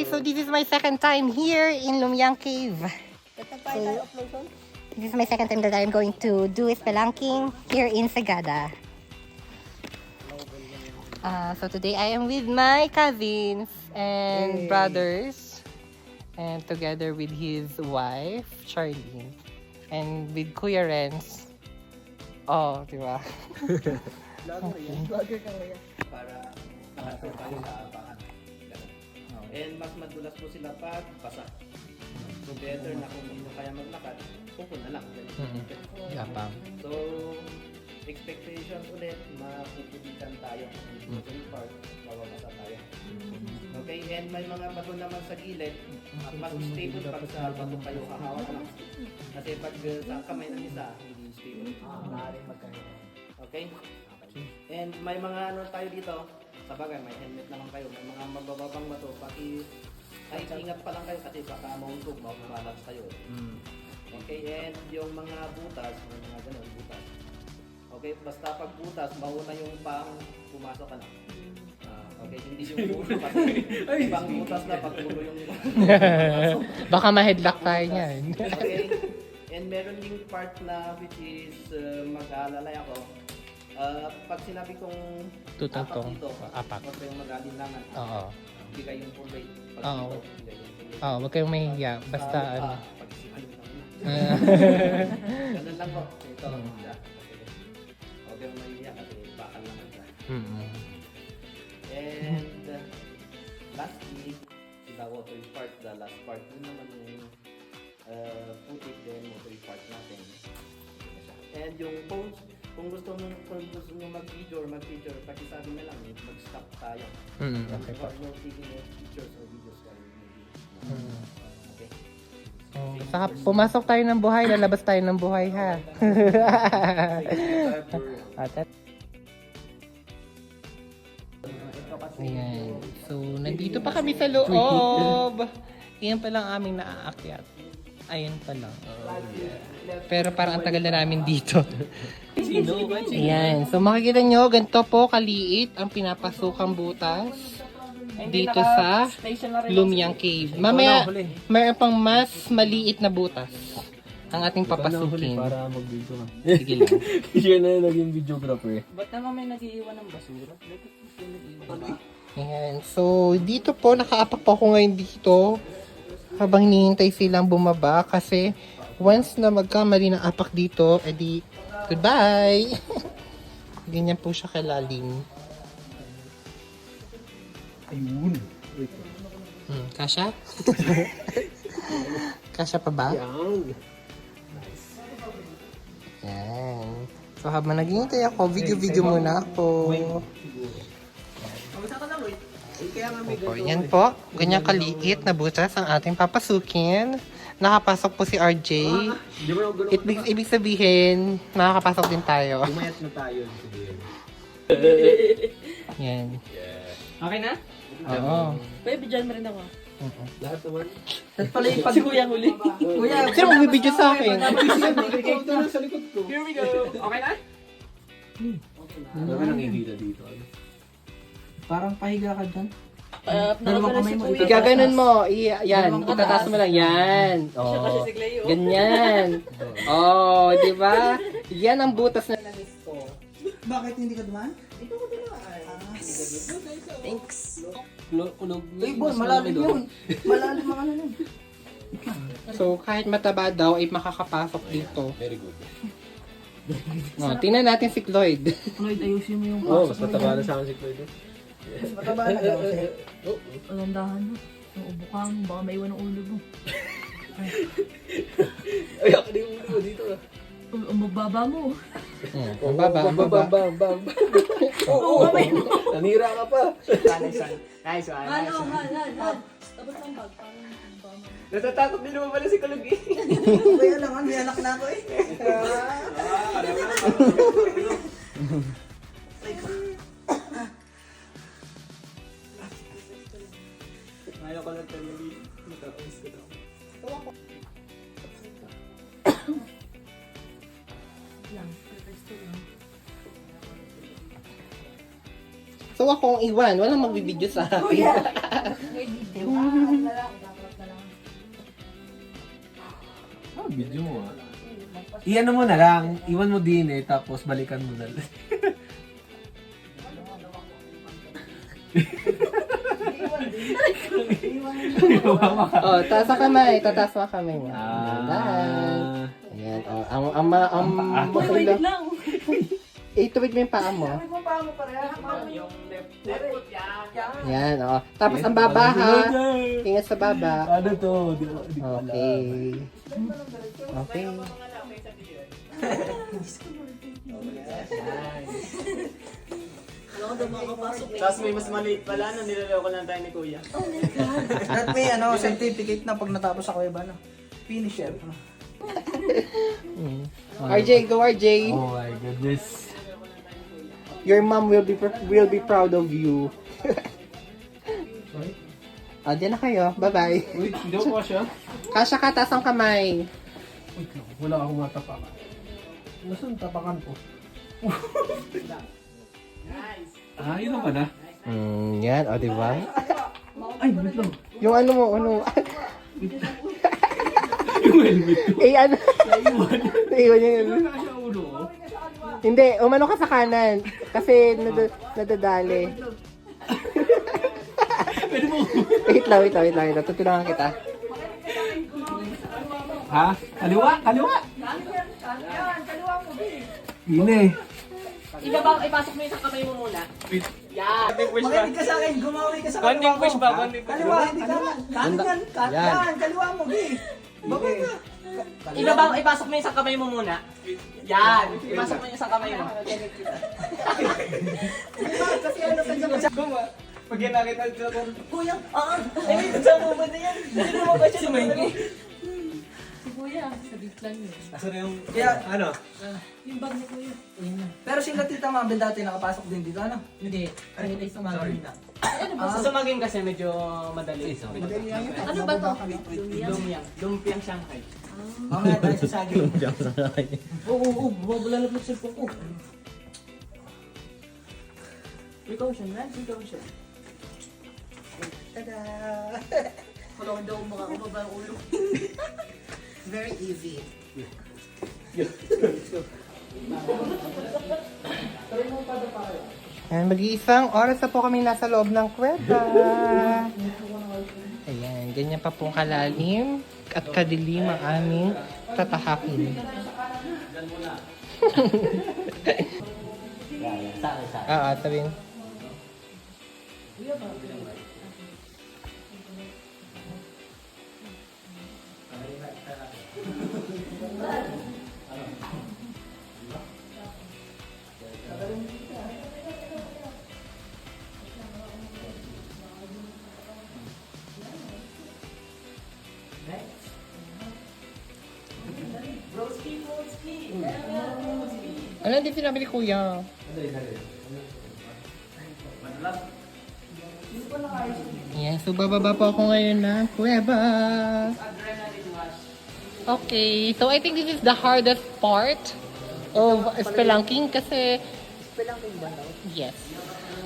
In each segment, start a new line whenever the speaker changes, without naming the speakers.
so this is my second time here in Lumiang Cave. This is my second time that I'm going to do spelunking here in Sagada. So today I am with my cousins and brothers, and together with his wife, Charlene, and with Kuya Renz. Oh, di ba?
Vlogger ka ngayon. Para nakasure tayo sa abangan. And mas madulas po sila pag basa. So better na kung hindi mo kaya maglakad, pupunta lang.
Yapang.
So expectations ulit, mapupulitan tayo. Sa part, mababasa tayo. Okay, and may mga bato naman sa gilid, mas stable pag sa bato kayo hahawak lang. Kasi pag sa kamay ng isa, hindi stable. Maaaring magkahira. Okay? And may mga ano tayo dito, sa bagay, may helmet naman kayo, may mga mabababang bato, ay ingat pa lang kayo kasi baka maungkog, maumalas kayo. Okay, and yung mga butas, may mga ganun, butas. Okay, basta pag butas, mauna yung pang pumasok ka na. Okay, hindi yung ulo kasi ibang butas na pag ulo yung pumasok.
Baka ma-headlock tayo niyan.
Okay, and meron ding part na which is mag-aalalay ako. Pag sinabi kong
Tutungtong.
dito,
Apak.
huwag kayong mag-alinlangan.
Oo.
Bigay yung full weight. Pag
Oo.
dito, bigay yung full weight.
Oo, wag kayong mahihiya. Basta ano.
Pag-isipan mo lang muna. Ganun lang po. Ito. Huwag kayong mahihiya kasi bakal lang ang dyan. And lastly, the water part, the last part. Yun naman yung putik din, water part natin. And yung post, kung gusto mo mag-video or mag-feature, pakisabi na lang, mag-stop tayo.
Okay po.
We're taking pictures or videos while maybe. Okay.
Saka pumasok tayo ng buhay, lalabas tayo ng buhay ha. Ayan. So, nandito pa kami sa loob. Iyan pa lang aming naaakyat. Ayun pa lang. Pero parang ang tagal na namin dito. Ayan. So, makikita nyo, ganito po kaliit ang pinapasukang butas dito sa Lumiang Cave. Mamaya, mayroon pang mas maliit na butas ang ating papasukin.
Para mag-video ka.
Sige lang.
Siya na yung naging videographer.
Ba't naman may nag-iiwan ng basura?
Ayan. So, dito po, nakaapak po ako ngayon dito habang hinihintay silang bumaba kasi once na magkamali ng apak dito, edi goodbye! Ganyan po siya kalalim.
Ayun.
Kasha? Kasha pa ba?
Yan.
Yan. So, habang naghihintay ako, video muna ako. Opo, yan po. Ganyan kaliit na butas ang ating papasukin. Nakapasok po si RJ. Ibig sabihin, makakapasok din tayo.
Umayat na tayo.
Yan.
Okay na?
Oo.
Kuya, bidyan mo rin ako.
Lahat naman.
Tapos pala yung pag kuya huli. Kuya,
Sino magbibideo sa akin?
here we go. Okay na?
Ano ka nakikita dito?
Parang pahiga ka dyan. Dalawang kamay mo.
Igaganon mo. Yan. Itataas mo lang. Yan. Oh. Ganyan. Oh, di ba? Yan ang butas na namis ko.
Bakit hindi ka dumaan? Thanks.
Kulog.
Uy, boy, malalim yun. Malalim ang ano yun.
So, kahit mataba daw, ay makakapasok dito.
Very good.
Oh, tingnan natin si Cloyd.
Floyd, ayusin mo yung
Oo, mas mataba na sa akin si Cloyd.
mataba na daw. Alandahan mo. Yung ubo ka mo, baka maiwan ang ulo mo.
Ay, ako na yung ulo mo dito.
Ang magbaba mo.
Baba.
Oo, kamay mo.
Nanira ka pa.
Nice one. Han. Tapos ang bag.
Natatakot din naman pala si Kulog eh.
Kaya lang, may anak na ako eh.
Ayaw ko lang talaga. Matapos ko daw.
So ako ang iwan, walang magbibideo sa akin.
May video. Ano na lang, dapat na lang.
Video mo ah. Iyan mo na lang, iwan mo din eh, tapos balikan mo na lang.
Oh, taas ang kamay. Tataas mo ang kamay niya. Ayan.
Ah.
Ayan. Oh, ang
Wait lang.
ituwid mo yung paa mo.
Yung left foot yan.
Yan, oh. Tapos ang baba ha. Ingat sa baba.
Ano to? Di ko alam.
Okay. Okay.
Alam ko daw makapasok eh.
Tapos may mas maliit pala na niloloko lang tayo ni Kuya.
At may ano, certificate na pag natapos ako iba na. Finisher.
RJ, go RJ.
Oh my goodness.
Your mom will be proud of you. Ah, diyan na kayo. Bye-bye.
Wait, hindi ko siya.
Kasya ka, taas ang kamay.
Wait lang, wala akong matapakan. Nasaan tapakan ko? Ah, yun naman ah.
Yan, o, diba?
Ay, wait lang.
Yung ano mo, ano.
Yung helmet ko.
Ano? Naiwan yung
Ano na siya ulo ko?
Hindi, umano ka sa kanan. Kasi nadadali.
Pwede mo.
Wait lang. Tutulungan kita.
Ha? Kaliwa? Yun eh.
Ibaba, ipasok mo yung sa kamay mo muna. Yan.
Makinig ka sa akin, gumawi ka sa
Konting push ba? Konting push
Kaliwa, hindi ka lang. Kanan, kanan, kaliwa mo, Gi. Baba ka.
Ibaba, ipasok mo yung sa kamay mo muna. Yan. Ipasok mo yung sa kamay mo.
Kasi ano sa dyan? Pag yan nakita ko,
Kuya, ay, sa mo ba na yan? Sino mo ba siya si Mikey?
Si Kuya, sabit lang yun.
aso na yung, kaya ano?
Yung bag ni Kuya.
Pero sila Tita Mabel dati nakapasok din dito, ano?
Hindi.
Ayun ay sumagin na. Ano ba?
Sa sumagin kasi medyo madali.
Ano ba to?
Lumpiang Shanghai.
Mamaya tayo sa saging.
Oo, bumabulalap ng cellphone ko. Precaution, man. Precaution.
Tada!
Wala ko daw makakababa ang ulo.
Very easy. Ayan, mag-iisang oras na po kami nasa loob ng kuweba. Ayan, ganyan pa pong kalalim at kadilim ang aming tatahakin. Sabihin. Ano hindi pinabili kuya? Yan, so bababa po ako ngayon ng kuweba. Okay, so I think this is the hardest part of spelunking kasi
Spelunking ba daw?
yes,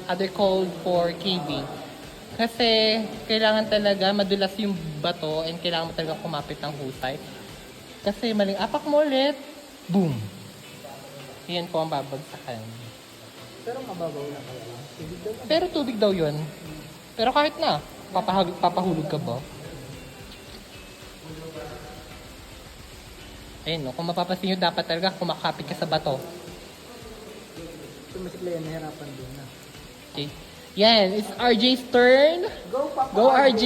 other called for caving. Kasi kailangan talaga madulas yung bato and kailangan mo talaga kumapit ng husay. Kasi maling apak mo ulit, boom! Yan po ang babagsakan.
Pero mababaw na kaya.
Pero tubig daw yun. Pero kahit na, papahulog ka ba? Ayun, no? Kung mapapansin nyo, dapat talaga kumakapit ka sa bato.
Tumasikla yan, nahirapan din na.
Okay. Yan, it's RJ's turn.
Go, Papa!
Go RJ!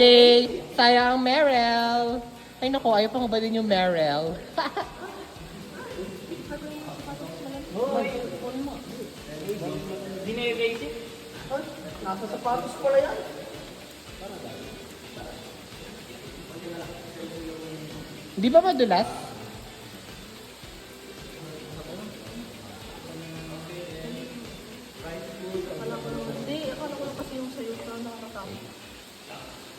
Sayang Merrell! Ay naku, ayaw pa mo ba din yung Merrell?
Dinay-rated.
Nasa sapatos pala yan.
Di ba madulas?
Hindi, akala ko lang kasi yung sayo na nakakatama.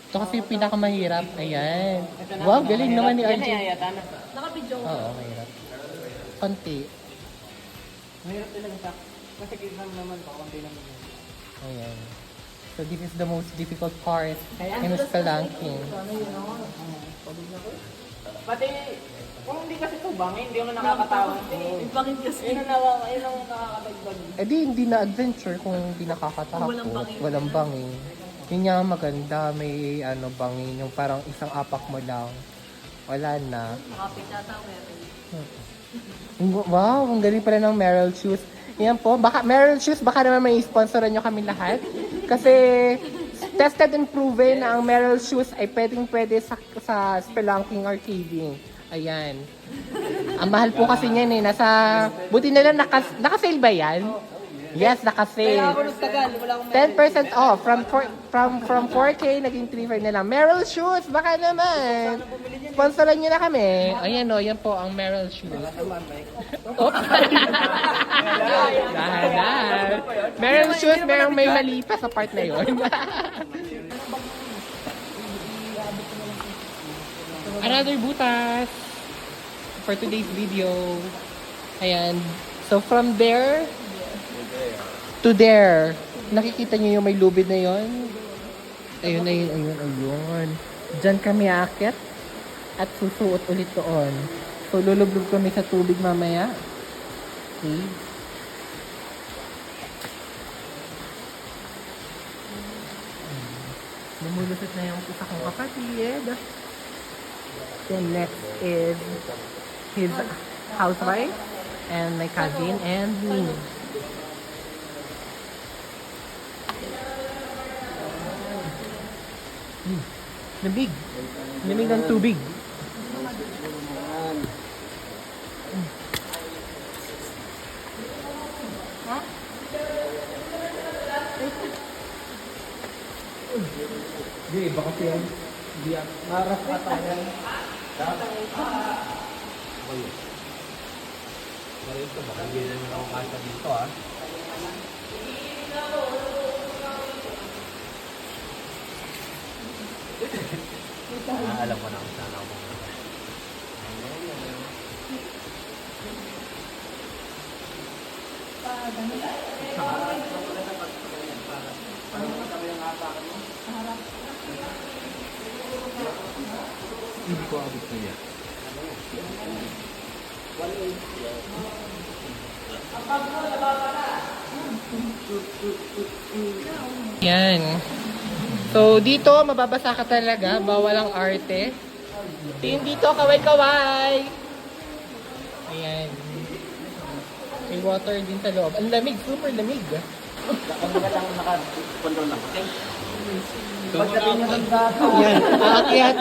Ito kasi yung pinakamahirap. Ayan. Wow, galing naman ni
Yan
RJ.
ay ayata na.
Nakabidyo ko.
Oo, mahirap. Konti.
Mahirap talaga sa. Kasi kisang naman pa, konti naman yun.
Ayan. So this is the most difficult part in spelunking.
Pati, kung hindi kasi ito bang, hindi mo nakakatawa.
Yung pangit kasi.
Yun ang nakakadagdag.
Eh di hindi na adventure kung hindi nakakatakot.
Walang bangin.
Walang bangin. Yun nga ang maganda, may bangin, yung parang isang apak mo lang. Wala na.
Makapit yata meron.
Wow, ang galing pala ng Merrill Shoes. Yan po, baka Merrill Shoes, baka naman may sponsoran nyo kami lahat. Kasi tested and proven na ang Merrill Shoes ay pwede sa spelunking or caving. Ayan. Ang mahal po kasi niyan eh. Buti na lang naka-sale ba yan? Yes, naka-sale. 10% off. From 4K, naging 3.5 na lang. Merrill Shoes, baka naman. Sponsoran nyo na kami. Ayan o, yan po ang Merrill Shoes. Oops. Dahan. Merrill Shoes, merong may mali pa sa part na yun. Another butas for today's video. Ayan. So from there to there. Nakikita niyo yung may lubid na yon? Ayun. Diyan kami aakyat at susuot ulit doon. So lulublog kami sa tubig mamaya. Okay. Lumulusot na yung isa kong kapatid. Then next is his housewife and my cousin and me. Lamig. Lamig ng tubig.
Hindi, baka siya. Hindi yan. Narap ata yan. Marito, baka hindi na nila ako kasa dito ah. Alam ko na kung saan ako pumunta. Hindi ko abot na yan.
Yan. So, dito, mababasa ka talaga. Bawal ang arte. Tingin dito, kaway-kaway. Ayan. May water din sa loob. Ang lamig, super lamig.
Ang mga lang naka-control lang. Okay?
Pagdating nyo ng bata.
Yan, aakyat.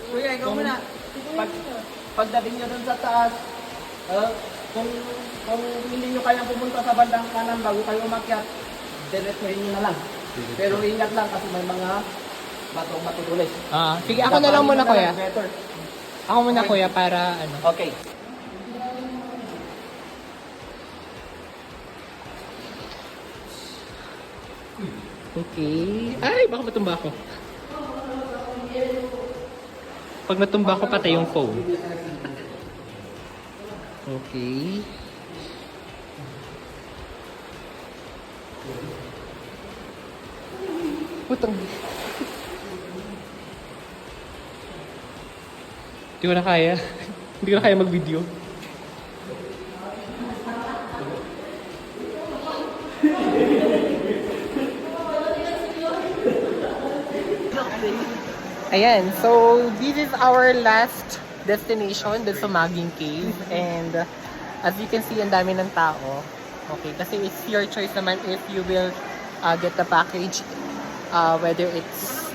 Kuya, ikaw muna. Pagdating nyo dun sa taas, kung hindi nyo kayang pumunta sa bandang kanan bago kayo umakyat, diretsuhin nyo na lang. Pero ingat lang kasi may mga batong matutulis.
Sige, ako na lang muna, kuya.
Better.
Ako muna, kuya, para ano.
Okay.
Okay. Ay, baka matumba ako. Pag natumba ko, patay yung phone. Okay. Putang. Hindi ko na kaya. Hindi ko na kaya mag-video. Ayan, so this is our last destination, the Sumaging Cave. And as you can see, ang dami ng tao. Okay, kasi it's your choice naman if you will get the package, whether it's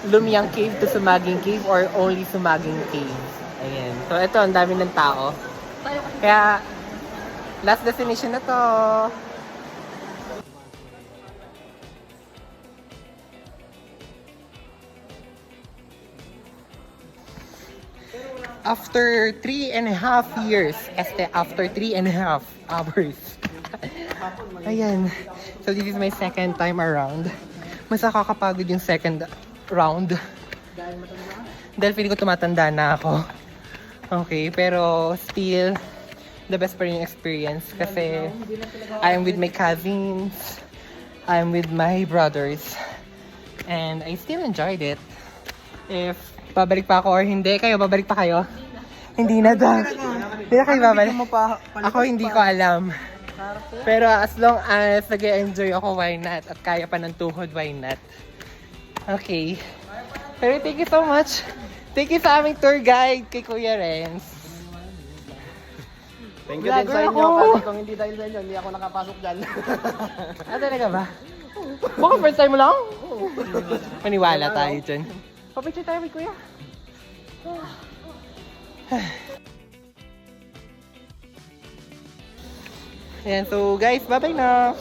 Lumiang Cave to Sumaging Cave or only Sumaging Cave. Ayan, so ito, ang dami ng tao. Kaya, last destination na to. After 3.5 years, after 3.5 hours. Ayan. So this is my second time around. Mas nakakapagod yung second round. Dahil feeling ko tumatanda na ako. Okay, pero still, the best pa rin yung experience kasi I'm with my cousins, I'm with my brothers, and I still enjoyed it. If babalik pa ako or hindi, kayo babalik pa kayo? Hindi na daw. Hindi na kayo babalik. Ako hindi ko alam. Pero as long as nag-enjoy ako, why not? At kaya pa ng tuhod, why not? Okay. Pero thank you so much. Thank you sa aming tour guide kay Kuya Renz.
Thank you din sa inyo
Vlogger ako.
kasi kung hindi dahil sa inyo, hindi ako nakapasok dyan.
Ah, talaga ba? Baka first time mo lang? Maniwala tayo dyan. Papicture tayo with Kuya. Ayan, so guys, bye-bye na.